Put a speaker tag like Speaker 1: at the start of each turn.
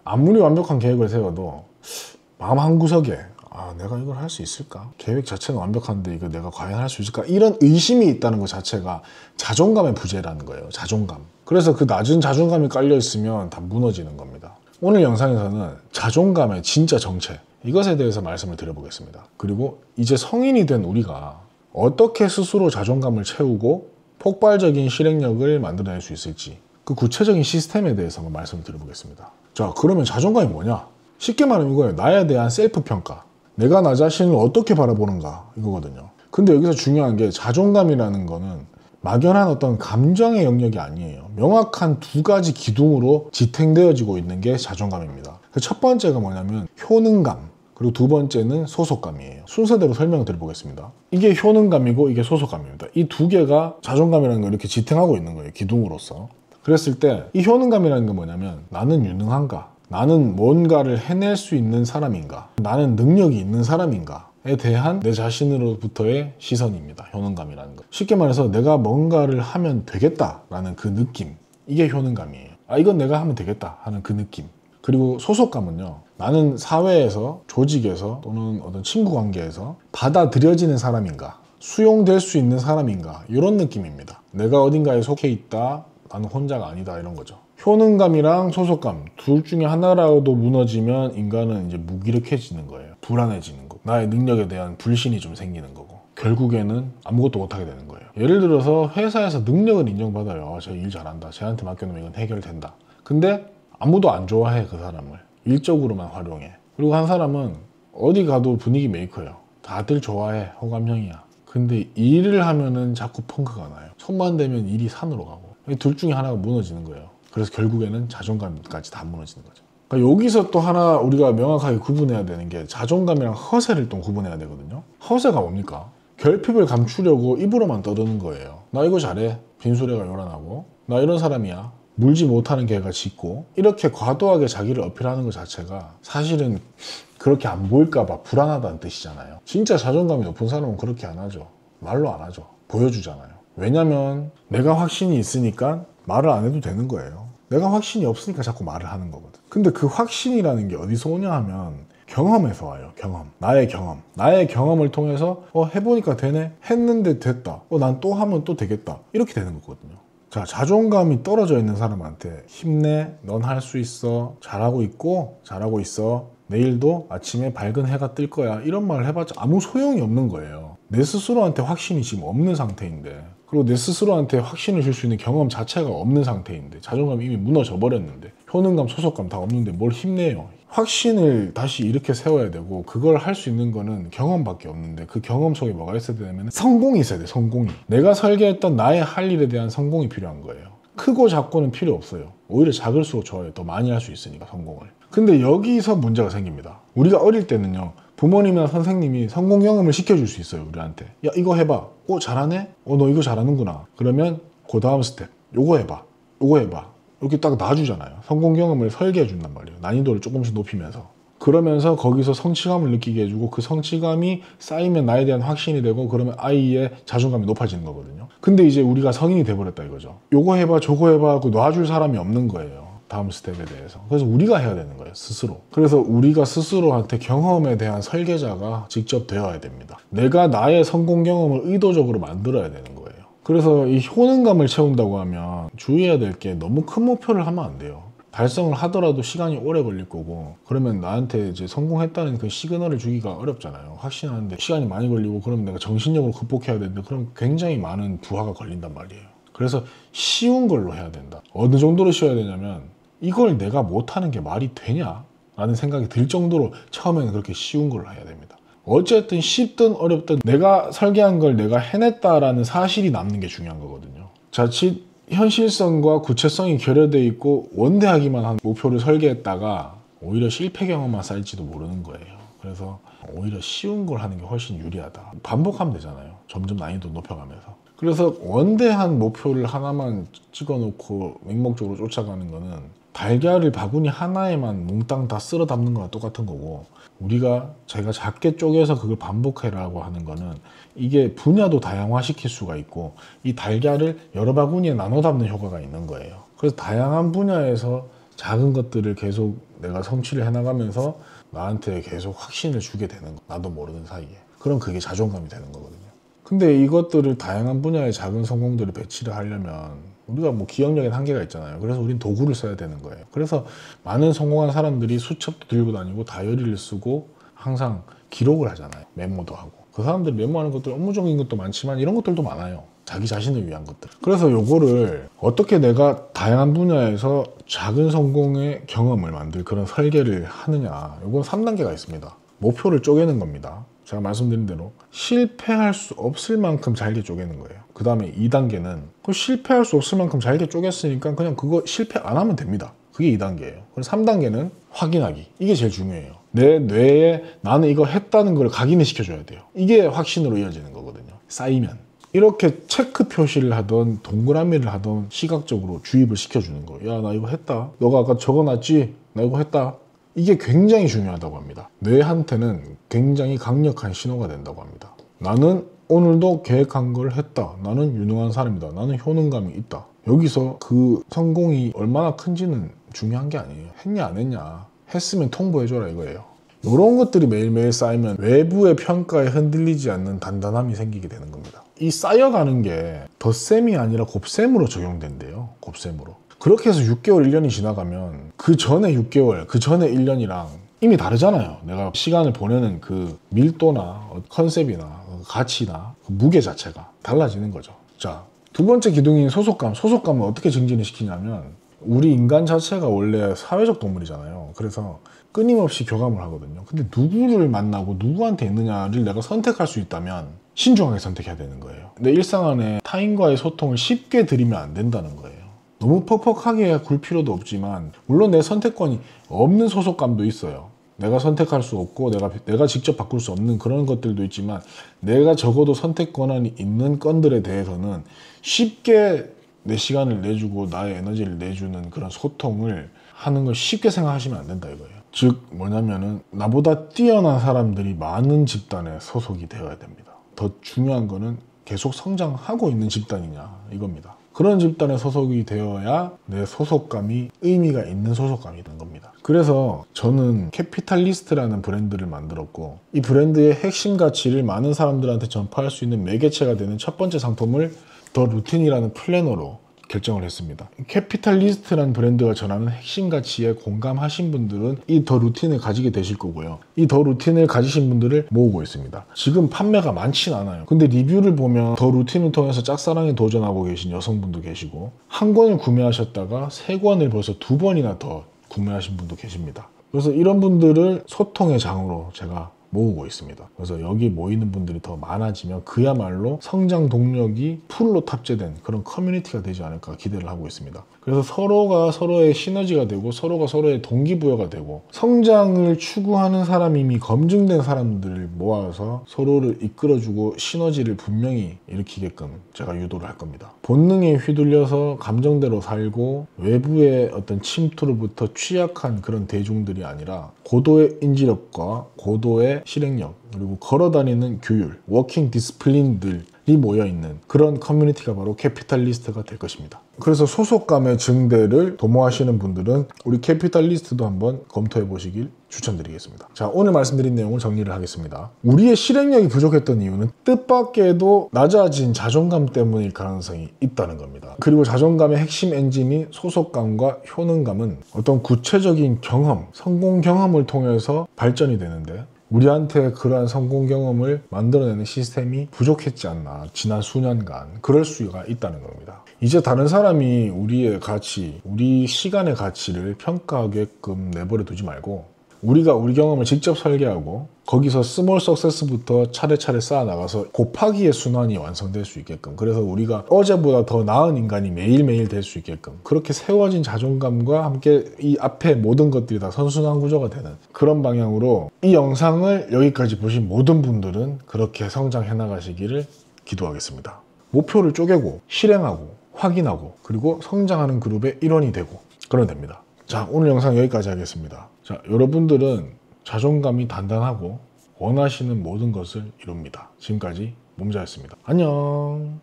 Speaker 1: 아무리 완벽한 계획을 세워도 마음 한구석에 내가 이걸 할 수 있을까? 계획 자체는 완벽한데 이거 내가 과연 할 수 있을까? 이런 의심이 있다는 것 자체가 자존감의 부재라는 거예요. 자존감. 그래서 그 낮은 자존감이 깔려 있으면 다 무너지는 겁니다. 오늘 영상에서는 자존감의 진짜 정체, 이것에 대해서 말씀을 드려보겠습니다. 그리고 이제 성인이 된 우리가 어떻게 스스로 자존감을 채우고 폭발적인 실행력을 만들어낼 수 있을지, 그 구체적인 시스템에 대해서 한번 말씀을 드려보겠습니다. 자, 그러면 자존감이 뭐냐? 쉽게 말하면 이거예요. 나에 대한 셀프평가. 내가 나 자신을 어떻게 바라보는가, 이거거든요. 근데 여기서 중요한 게 자존감이라는 거는 막연한 어떤 감정의 영역이 아니에요. 명확한 두 가지 기둥으로 지탱되어지고 있는 게 자존감입니다. 첫 번째가 뭐냐면 효능감, 그리고 두 번째는 소속감이에요. 순서대로 설명을 드려보겠습니다. 이게 효능감이고 이게 소속감입니다. 이 두 개가 자존감이라는 걸 이렇게 지탱하고 있는 거예요. 기둥으로서. 그랬을 때 이 효능감이라는 게 뭐냐면 나는 유능한가? 나는 뭔가를 해낼 수 있는 사람인가? 나는 능력이 있는 사람인가?에 대한 내 자신으로부터의 시선입니다. 효능감이라는 거. 쉽게 말해서 내가 뭔가를 하면 되겠다라는 그 느낌. 이게 효능감이에요. 이건 내가 하면 되겠다 하는 그 느낌. 그리고 소속감은요. 나는 사회에서, 조직에서 또는 어떤 친구 관계에서 받아들여지는 사람인가? 수용될 수 있는 사람인가? 이런 느낌입니다. 내가 어딘가에 속해 있다. 나는 혼자가 아니다. 이런 거죠. 효능감이랑 소속감 둘 중에 하나라도 무너지면 인간은 이제 무기력해지는 거예요. 불안해지는 거고 나의 능력에 대한 불신이 좀 생기는 거고 결국에는 아무것도 못하게 되는 거예요. 예를 들어서 회사에서 능력을 인정받아요. 쟤 일 잘한다. 쟤한테 맡겨놓으면 이건 해결된다. 근데 아무도 안 좋아해. 그 사람을 일적으로만 활용해. 그리고 한 사람은 어디 가도 분위기 메이커예요. 다들 좋아해. 호감형이야. 근데 일을 하면은 자꾸 펑크가 나요. 손만 대면 일이 산으로 가고. 둘 중에 하나가 무너지는 거예요. 그래서 결국에는 자존감까지 다 무너지는 거죠. 그러니까 여기서 또 하나 우리가 명확하게 구분해야 되는 게 자존감이랑 허세를 또 구분해야 되거든요. 허세가 뭡니까? 결핍을 감추려고 입으로만 떠드는 거예요. 나 이거 잘해. 빈수레가 요란하고. 나 이런 사람이야. 물지 못하는 개가 짖고. 이렇게 과도하게 자기를 어필하는 것 자체가 사실은 그렇게 안 보일까 봐 불안하다는 뜻이잖아요. 진짜 자존감이 높은 사람은 그렇게 안 하죠. 말로 안 하죠. 보여주잖아요. 왜냐면 내가 확신이 있으니까 말을 안 해도 되는 거예요. 내가 확신이 없으니까 자꾸 말을 하는 거거든. 근데 그 확신이라는 게 어디서 오냐 하면 경험에서 와요. 경험. 나의 경험. 나의 경험을 통해서 해보니까 되네? 했는데 됐다. 난 또 하면 또 되겠다. 이렇게 되는 거거든요. 자, 자존감이 떨어져 있는 사람한테 힘내. 넌 할 수 있어. 잘하고 있고 잘하고 있어. 내일도 아침에 밝은 해가 뜰 거야. 이런 말을 해봤자 아무 소용이 없는 거예요. 내 스스로한테 확신이 지금 없는 상태인데 그리고 내 스스로한테 확신을 줄 수 있는 경험 자체가 없는 상태인데 자존감이 이미 무너져 버렸는데 효능감, 소속감 다 없는데 뭘 힘내요. 확신을 다시 이렇게 세워야 되고 그걸 할 수 있는 거는 경험밖에 없는데 그 경험 속에 뭐가 있어야 되냐면 성공이 있어야 돼. 성공이. 내가 설계했던 나의 할 일에 대한 성공이 필요한 거예요. 크고 작고는 필요 없어요. 오히려 작을수록 좋아요. 더 많이 할 수 있으니까 성공을. 근데 여기서 문제가 생깁니다. 우리가 어릴 때는요. 부모님이나 선생님이 성공 경험을 시켜줄 수 있어요. 우리한테. 야 이거 해봐. 잘하네? 너 이거 잘하는구나. 그러면 그 다음 스텝. 요거 해봐. 요거 해봐. 이렇게 딱 놔주잖아요. 성공 경험을 설계해 준단 말이에요. 난이도를 조금씩 높이면서. 그러면서 거기서 성취감을 느끼게 해주고 그 성취감이 쌓이면 나에 대한 확신이 되고 그러면 아이의 자존감이 높아지는 거거든요. 근데 이제 우리가 성인이 돼버렸다 이거죠. 요거 해봐 저거 해봐 하고 놔줄 사람이 없는 거예요. 다음 스텝에 대해서. 그래서 우리가 해야 되는 거예요. 스스로. 그래서 우리가 스스로한테 경험에 대한 설계자가 직접 되어야 됩니다. 내가 나의 성공 경험을 의도적으로 만들어야 되는 거예요. 그래서 이 효능감을 채운다고 하면 주의해야 될 게 너무 큰 목표를 하면 안 돼요. 달성을 하더라도 시간이 오래 걸릴 거고 그러면 나한테 이제 성공했다는 그 시그널을 주기가 어렵잖아요. 확신하는데 시간이 많이 걸리고 그러면 내가 정신력으로 극복해야 되는데 그럼 굉장히 많은 부하가 걸린단 말이에요. 그래서 쉬운 걸로 해야 된다. 어느 정도로 쉬어야 되냐면 이걸 내가 못하는 게 말이 되냐? 라는 생각이 들 정도로 처음에는 그렇게 쉬운 걸로 해야 됩니다. 어쨌든 쉽든 어렵든 내가 설계한 걸 내가 해냈다라는 사실이 남는 게 중요한 거거든요. 자칫 현실성과 구체성이 결여되어 있고 원대하기만 한 목표를 설계했다가 오히려 실패 경험만 쌓일지도 모르는 거예요. 그래서 오히려 쉬운 걸 하는 게 훨씬 유리하다. 반복하면 되잖아요. 점점 난이도 높여가면서. 그래서 원대한 목표를 하나만 찍어놓고 맹목적으로 쫓아가는 거는 달걀을 바구니 하나에만 몽땅 다 쓸어 담는 거랑 똑같은 거고 우리가 제가 작게 쪼개서 그걸 반복해라고 하는 거는 이게 분야도 다양화시킬 수가 있고 이 달걀을 여러 바구니에 나눠 담는 효과가 있는 거예요. 그래서 다양한 분야에서 작은 것들을 계속 내가 성취를 해나가면서 나한테 계속 확신을 주게 되는 거, 나도 모르는 사이에. 그럼 그게 자존감이 되는 거거든요. 근데 이것들을 다양한 분야의 작은 성공들을 배치를 하려면 우리가 뭐 기억력엔 한계가 있잖아요. 그래서 우린 도구를 써야 되는 거예요. 그래서 많은 성공한 사람들이 수첩도 들고 다니고 다이어리를 쓰고 항상 기록을 하잖아요. 메모도 하고. 그 사람들이 메모하는 것들 업무적인 것도 많지만 이런 것들도 많아요. 자기 자신을 위한 것들. 그래서 요거를 어떻게 내가 다양한 분야에서 작은 성공의 경험을 만들 그런 설계를 하느냐. 요건 3단계가 있습니다. 목표를 쪼개는 겁니다. 제가 말씀드린 대로 실패할 수 없을 만큼 잘게 쪼개는 거예요. 그 다음에 2단계는 실패할 수 없을 만큼 잘게 쪼갰으니까 그냥 그거 실패 안 하면 됩니다. 그게 2단계예요. 그리고 3단계는 확인하기. 이게 제일 중요해요. 내 뇌에 나는 이거 했다는 걸 각인을 시켜줘야 돼요. 이게 확신으로 이어지는 거거든요. 쌓이면. 이렇게 체크 표시를 하던 동그라미를 하던 시각적으로 주입을 시켜주는 거예요. 야, 나 이거 했다. 너가 아까 적어놨지? 나 이거 했다. 이게 굉장히 중요하다고 합니다. 뇌한테는 굉장히 강력한 신호가 된다고 합니다. 나는 오늘도 계획한 걸 했다. 나는 유능한 사람이다. 나는 효능감이 있다. 여기서 그 성공이 얼마나 큰지는 중요한 게 아니에요. 했냐 안 했냐. 했으면 통보해줘라 이거예요. 이런 것들이 매일매일 쌓이면 외부의 평가에 흔들리지 않는 단단함이 생기게 되는 겁니다. 이 쌓여가는 게 덧셈이 아니라 곱셈으로 적용된대요. 곱셈으로. 그렇게 해서 6개월, 1년이 지나가면 그 전에 6개월, 그 전에 1년이랑 이미 다르잖아요. 내가 시간을 보내는 그 밀도나 컨셉이나 가치나 그 무게 자체가 달라지는 거죠. 자, 두 번째 기둥인 소속감. 소속감은 어떻게 증진을 시키냐면 우리 인간 자체가 원래 사회적 동물이잖아요. 그래서 끊임없이 교감을 하거든요. 근데 누구를 만나고 누구한테 있느냐를 내가 선택할 수 있다면 신중하게 선택해야 되는 거예요. 내 일상 안에 타인과의 소통을 쉽게 들이면 안 된다는 거예요. 너무 퍽퍽하게 굴 필요도 없지만 물론 내 선택권이 없는 소속감도 있어요. 내가 선택할 수 없고 내가 직접 바꿀 수 없는 그런 것들도 있지만 내가 적어도 선택 권한이 있는 건들에 대해서는 쉽게 내 시간을 내주고 나의 에너지를 내주는 그런 소통을 하는 걸 쉽게 생각하시면 안 된다 이거예요. 즉 뭐냐면은 나보다 뛰어난 사람들이 많은 집단에 소속이 되어야 됩니다. 더 중요한 거는 계속 성장하고 있는 집단이냐 이겁니다. 그런 집단에 소속이 되어야 내 소속감이 의미가 있는 소속감이 되는 겁니다. 그래서 저는 캐피탈리스트라는 브랜드를 만들었고 이 브랜드의 핵심 가치를 많은 사람들한테 전파할 수 있는 매개체가 되는 첫 번째 상품을 더 루틴이라는 플래너로 결정을 했습니다. 캐피탈리스트라는 브랜드가 전하는 핵심 가치에 공감하신 분들은 이 더 루틴을 가지게 되실 거고요. 이 더 루틴을 가지신 분들을 모으고 있습니다. 지금 판매가 많진 않아요. 근데 리뷰를 보면 더 루틴을 통해서 짝사랑에 도전하고 계신 여성분도 계시고 한 권을 구매하셨다가 세 권을 벌써 2번이나 더 구매하신 분도 계십니다. 그래서 이런 분들을 소통의 장으로 제가 모으고 있습니다. 그래서 여기 모이는 분들이 더 많아지면 그야말로 성장 동력이 풀로 탑재된 그런 커뮤니티가 되지 않을까 기대를 하고 있습니다. 그래서 서로가 서로의 시너지가 되고 서로가 서로의 동기부여가 되고 성장을 추구하는 사람이 이미 검증된 사람들을 모아서 서로를 이끌어주고 시너지를 분명히 일으키게끔 제가 유도를 할 겁니다. 본능에 휘둘려서 감정대로 살고 외부의 어떤 침투로부터 취약한 그런 대중들이 아니라 고도의 인지력과 고도의 실행력 그리고 걸어다니는 규율, 워킹 디스플린들이 모여있는 그런 커뮤니티가 바로 캐피탈리스트가 될 것입니다. 그래서 소속감의 증대를 도모하시는 분들은 우리 캐피탈리스트도 한번 검토해 보시길 추천드리겠습니다. 자, 오늘 말씀드린 내용을 정리를 하겠습니다. 우리의 실행력이 부족했던 이유는 뜻밖에도 낮아진 자존감 때문일 가능성이 있다는 겁니다. 그리고 자존감의 핵심 엔진인 소속감과 효능감은 어떤 구체적인 경험, 성공 경험을 통해서 발전이 되는데 우리한테 그러한 성공 경험을 만들어내는 시스템이 부족했지 않나 지난 수년간 그럴 수가 있다는 겁니다. 이제 다른 사람이 우리의 가치, 우리 시간의 가치를 평가하게끔 내버려 두지 말고 우리가 우리 경험을 직접 설계하고 거기서 스몰 석세스부터 차례차례 쌓아나가서 곱하기의 순환이 완성될 수 있게끔 그래서 우리가 어제보다 더 나은 인간이 매일매일 될 수 있게끔 그렇게 세워진 자존감과 함께 이 앞에 모든 것들이 다 선순환 구조가 되는 그런 방향으로 이 영상을 여기까지 보신 모든 분들은 그렇게 성장해 나가시기를 기도하겠습니다. 목표를 쪼개고 실행하고 확인하고 그리고 성장하는 그룹의 일원이 되고 그러면 됩니다. 자, 오늘 영상 여기까지 하겠습니다. 자, 여러분들은 자존감이 단단하고 원하시는 모든 것을 이룹니다. 지금까지 몸자였습니다. 안녕.